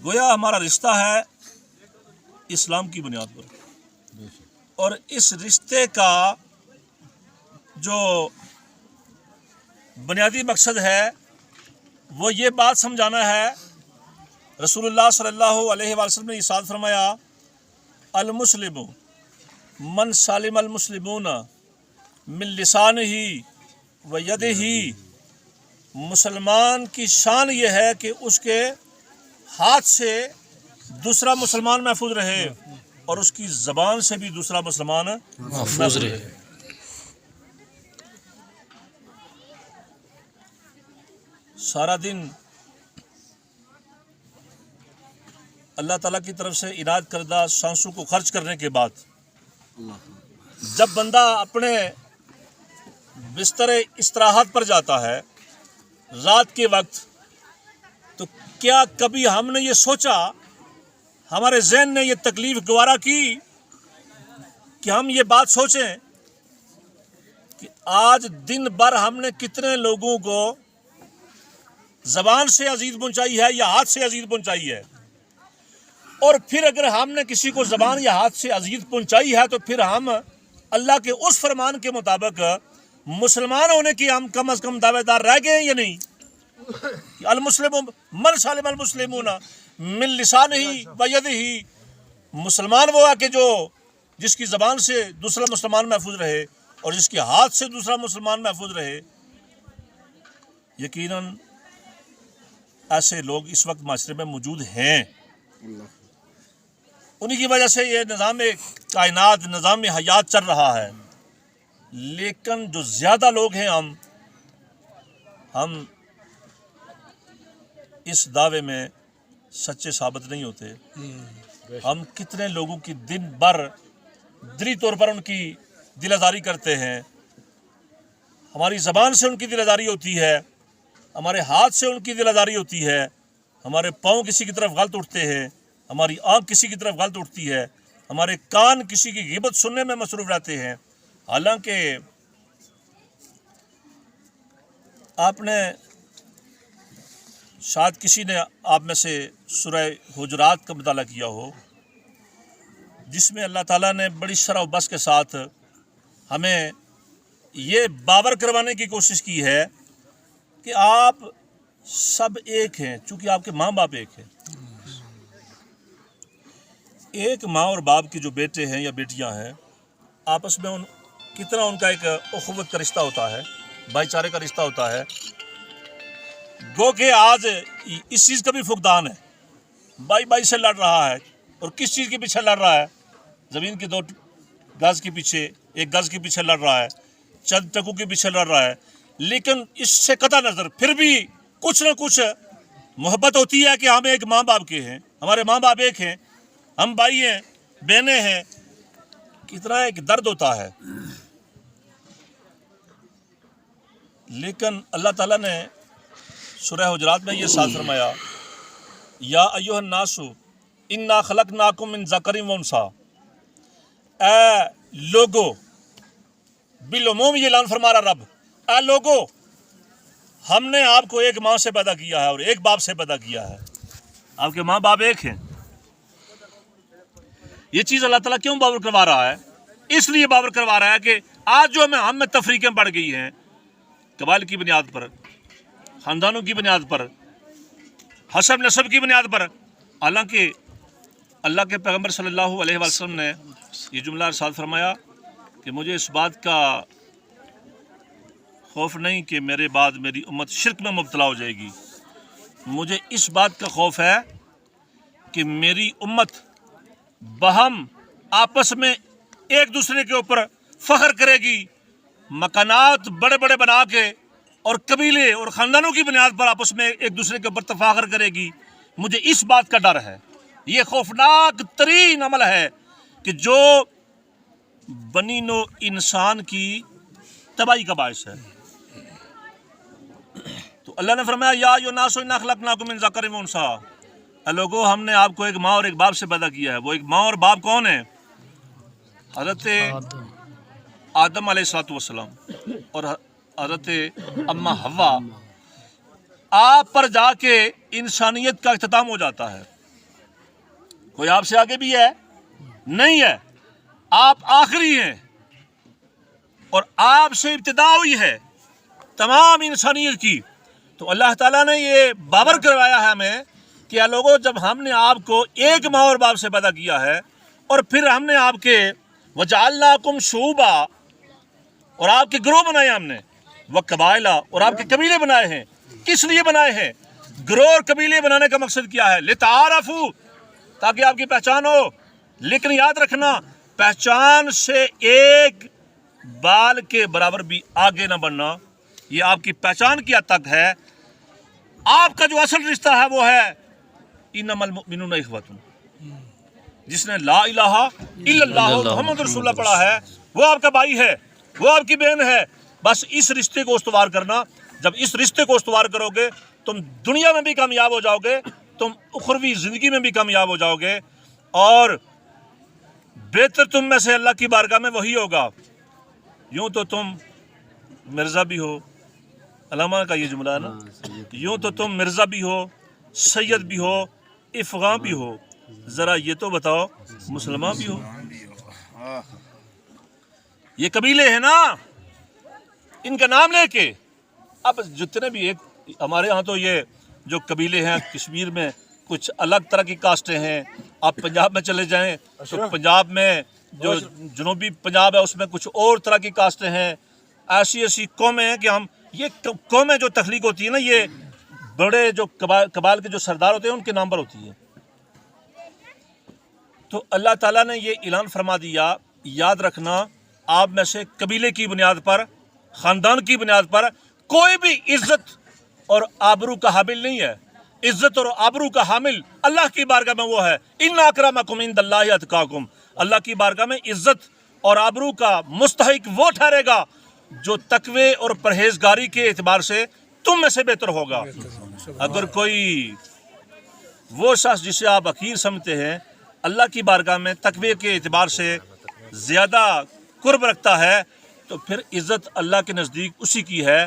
گویا ہمارا رشتہ ہے اسلام کی بنیاد پر، اور اس رشتے کا جو بنیادی مقصد ہے وہ یہ بات سمجھانا ہے۔ رسول اللہ صلی اللہ علیہ وسلم نے ارشاد فرمایا، المسلم من سالم المسلمون من لسانہ و یدہ، مسلمان کی شان یہ ہے کہ اس کے ہاتھ سے دوسرا مسلمان محفوظ رہے اور اس کی زبان سے بھی دوسرا مسلمان محفوظ رہے۔ سارا دن اللہ تعالیٰ کی طرف سے عنایت کردہ سانسوں کو خرچ کرنے کے بعد جب بندہ اپنے بستر استراحت پر جاتا ہے رات کے وقت، تو کیا کبھی ہم نے یہ سوچا، ہمارے ذہن نے یہ تکلیف گوارا کی کہ ہم یہ بات سوچیں کہ آج دن بھر ہم نے کتنے لوگوں کو زبان سے اذیت پہنچائی ہے یا ہاتھ سے اذیت پہنچائی ہے، اور پھر اگر ہم نے کسی کو زبان یا ہاتھ سے اذیت پہنچائی ہے تو پھر ہم اللہ کے اس فرمان کے مطابق مسلمان ہونے کی ہم کم از کم دعوے دار رہ گئے ہیں یا نہیں؟ المسلم من سالم المسلمون من لسانہ و یدہ، مسلمان وہ ہے کہ جس کی زبان سے دوسرا مسلمان محفوظ رہے اور جس کے ہاتھ سے دوسرا مسلمان محفوظ رہے۔ یقیناً ایسے لوگ اس وقت معاشرے میں موجود ہیں، انہی کی وجہ سے یہ نظام کائنات، نظام حیات چل رہا ہے، لیکن جو زیادہ لوگ ہیں ہم اس دعوے میں سچے ثابت نہیں ہوتے۔ ہم کتنے لوگوں کی دن بھر دلی طور پر ان کی دل آزاری کرتے ہیں، ہماری زبان سے ان کی دل آزاری ہوتی ہے، ہمارے ہاتھ سے ان کی دل آزاری ہوتی ہے، ہمارے پاؤں کسی کی طرف غلط اٹھتے ہیں، ہماری آنکھ کسی کی طرف غلط اٹھتی ہے، ہمارے کان کسی کی غیبت سننے میں مصروف رہتے ہیں۔ حالانکہ آپ نے شاید کسی نے آپ میں سے سورہ حجرات کا مطالعہ کیا ہو، جس میں اللہ تعالیٰ نے بڑی شرح و بس کے ساتھ ہمیں یہ باور کروانے کی کوشش کی ہے کہ آپ سب ایک ہیں، چونکہ آپ کے ماں باپ ایک ہیں۔ ایک ماں اور باپ کے جو بیٹے ہیں یا بیٹیاں ہیں، آپس میں کتنا ان کا ایک اخوت کا رشتہ ہوتا ہے، بھائی چارے کا رشتہ ہوتا ہے۔ گو کہ آج اس چیز کا بھی فقدان ہے، بھائی سے لڑ رہا ہے، اور کس چیز کے پیچھے لڑ رہا ہے؟ زمین کے 2 گز کے پیچھے، 1 گز کے پیچھے لڑ رہا ہے، چند ٹکوں کے پیچھے لڑ رہا ہے، لیکن اس سے قطع نظر پھر بھی کچھ نہ کچھ محبت ہوتی ہے کہ ہم ایک ماں باپ کے ہیں، ہمارے ماں باپ ایک ہیں، ہم بھائی ہیں، بہنیں ہیں۔ کتنا ایک درد ہوتا ہے، لیکن اللہ تعالیٰ نے سورہ حجرات میں یہ ساتھ فرمایا، یا ایھا الناس انا خلقناکم من ذکر و انثی، اے لوگو، بالعموم یہ اعلان فرما رہا رب، اے لوگو، ہم نے آپ کو ایک ماں سے پیدا کیا ہے اور ایک باپ سے پیدا کیا ہے۔ آپ کے ماں باپ ایک ہیں۔ یہ چیز اللہ تعالیٰ کیوں باور کروا رہا ہے؟ اس لیے باور کروا رہا ہے کہ آج جو ہم میں تفریقیں بڑھ گئی ہیں، قبائل کی بنیاد پر، خاندانوں کی بنیاد پر، حسب نسب کی بنیاد پر، حالانکہ اللہ کے پیغمبر صلی اللہ علیہ وسلم نے یہ جملہ ارشاد فرمایا کہ مجھے اس بات کا خوف نہیں کہ میرے بعد میری امت شرک میں مبتلا ہو جائے گی، مجھے اس بات کا خوف ہے کہ میری امت باہم آپس میں ایک دوسرے کے اوپر فخر کرے گی، مکانات بڑے بڑے بنا کے اور قبیلے اور خاندانوں کی بنیاد پر آپس میں ایک دوسرے کے اوپر تفاخر کرے گی۔ مجھے اس بات کا ڈر ہے، یہ خوفناک ترین عمل ہے کہ جو بنی نوع انسان کی تباہی کا باعث ہے۔ تو اللہ نے فرمایا، یا ایھا الناس انا خلقناکم من ذکر و انثی، اے لوگو، ہم نے آپ کو ایک ماں اور ایک باپ سے پیدا کیا ہے۔ وہ ایک ماں اور باپ کون ہیں؟ حضرت آدم علیہ السلام اور حضرت اماں حوا۔ آپ پر جا کے انسانیت کا اختتام ہو جاتا ہے۔ کوئی آپ سے آگے بھی ہے نہیں ہے، آپ آخری ہیں اور آپ سے ابتدا ہوئی ہے تمام انسانیت کی۔ تو اللہ تعالیٰ نے یہ باور کروایا ہے ہمیں کہ یا لوگوں، جب ہم نے آپ کو ایک ماں اور باپ سے پیدا کیا ہے اور پھر ہم نے آپ کے وَجَعَلْنَاكُمْ شُعُوبًا اور آپ کے گروہ بنائے ہم نے، وَقَبَائِلَ اور آپ کے قبیلے بنائے ہیں۔ کس لیے بنائے ہیں؟ گروہ اور قبیلے بنانے کا مقصد کیا ہے؟ لِتَعَارَفُوا، تاکہ آپ کی پہچان ہو۔ لیکن یاد رکھنا، پہچان سے ایک بال کے برابر بھی آگے نہ بڑھنا، یہ آپ کی پہچان کی حد تک ہے۔ آپ کا جو اصل رشتہ ہے وہ ہے اِنَّمَا الْمُؤْمِنُونَ إِخْوَةٌ، جس نے لا الہ الا اللہ محمد رسول اللہ پڑھا ہے وہ آپ کا بھائی ہے، وہ آپ کی بہن ہے۔ بس اس رشتے کو استوار کرنا۔ جب اس رشتے کو استوار کرو گے تم دنیا میں بھی کامیاب ہو جاؤ گے، تم اخروی زندگی میں بھی کامیاب ہو جاؤ گے، اور بہتر تم میں سے اللہ کی بارگاہ میں وہی ہوگا۔ یوں تو تم مرزا بھی ہو، علامہ کا یہ جملہ ہے نا، یوں تو تم مرزا بھی ہو، سید بھی ہو، افغاں بھی ہو، ذرا یہ تو بتاؤ مسلمان بھی ہو۔ یہ قبیلے ہیں نا، ان کا نام لے کے اب جتنے بھی ایک ہمارے ہاں تو یہ جو قبیلے ہیں کشمیر میں کچھ الگ طرح کی کاسٹیں ہیں، آپ پنجاب میں چلے جائیں تو پنجاب میں جو جنوبی پنجاب ہے اس میں کچھ اور طرح کی کاسٹیں ہیں، ایسی قومیں ہیں کہ ہم یہ قومیں جو تخلیق ہوتی ہیں نا، یہ بڑے جو قبائل کے جو سردار ہوتے ہیں ان کے نام پر ہوتی ہے۔ تو اللہ تعالیٰ نے یہ اعلان فرما دیا، یاد رکھنا آپ میں سے قبیلے کی بنیاد پر، خاندان کی بنیاد پر کوئی بھی عزت اور آبرو کا حامل نہیں ہے۔ عزت اور آبرو کا حامل اللہ کی بارگاہ میں وہ ہے، ان اکرمکم عند اللہ اتقاکم، اللہ کی بارگاہ میں عزت اور آبرو کا مستحق وہ ٹھہرے گا جو تقوی اور پرہیزگاری کے اعتبار سے تم میں سے بہتر ہوگا۔ اگر کوئی وہ شخص جسے آپ حقیر سمجھتے ہیں اللہ کی بارگاہ میں تقوی کے اعتبار سے زیادہ قرب رکھتا ہے تو پھر عزت اللہ کے نزدیک اسی کی ہے